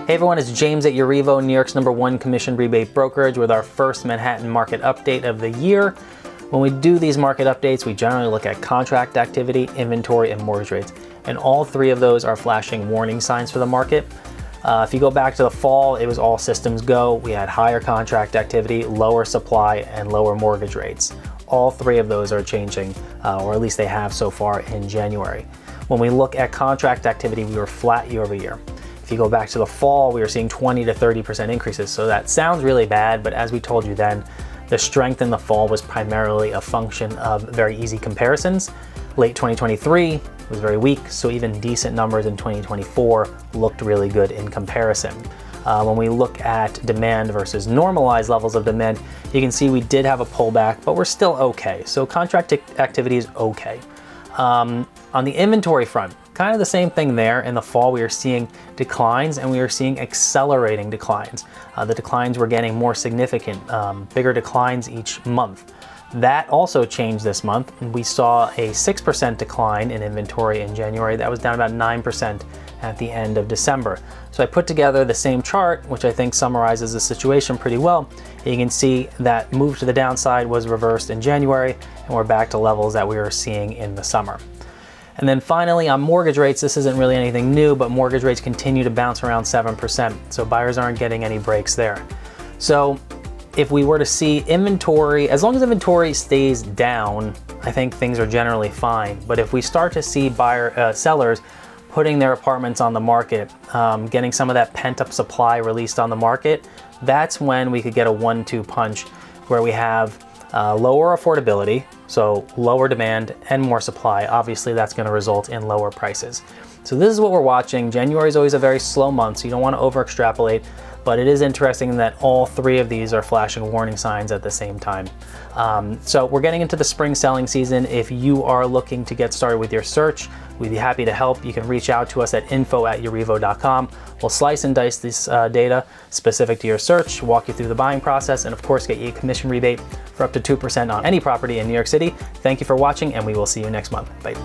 Hey everyone, it's James at Urivo, New York's #1 commission rebate brokerage with our first Manhattan market update of the year. When we do these market updates, we generally look at contract activity, inventory, and mortgage rates. And all three of those are flashing warning signs for the market. If you go back to the fall, it was all systems go. We had higher contract activity, lower supply, and lower mortgage rates. All three of those are changing, or at least they have so far in January. When we look at contract activity, we were flat year over year. If you go back to the fall, we were seeing 20 to 30% increases. So that sounds really bad, but as we told you then, the strength in the fall was primarily a function of very easy comparisons. Late 2023 was very weak, so even decent numbers in 2024 looked really good in comparison. When we look at demand versus normalized levels of demand, you can see we did have a pullback, but we're still okay. So contract activity is okay. On the inventory front, kind of the same thing there. In the fall, we are seeing declines and we are seeing accelerating declines. The declines were getting more significant, bigger declines each month. That also changed this month. We saw a 6% decline in inventory in January. That was down about 9% at the end of December. So I put together the same chart, which I think summarizes the situation pretty well. You can see that move to the downside was reversed in January, and we're back to levels that we were seeing in the summer. And then finally on mortgage rates, this isn't really anything new, but mortgage rates continue to bounce around 7%. So buyers aren't getting any breaks there. So if we were to see inventory, as long as inventory stays down, I think things are generally fine. But if we start to see sellers putting their apartments on the market, getting some of that pent-up supply released on the market, that's when we could get a 1-2 punch where we have lower affordability, so lower demand and more supply. Obviously, that's going to result in lower prices. So this is what we're watching. January is always a very slow month, so you don't want to over extrapolate, but it is interesting that all three of these are flashing warning signs at the same time. So we're getting into the spring selling season. If you are looking to get started with your search, we'd be happy to help. You can reach out to us at info@urivo.com. We'll slice and dice this data specific to your search, walk you through the buying process, and of course get you a commission rebate for up to 2% on any property in New York City. Thank you for watching, and we will see you next month. Bye.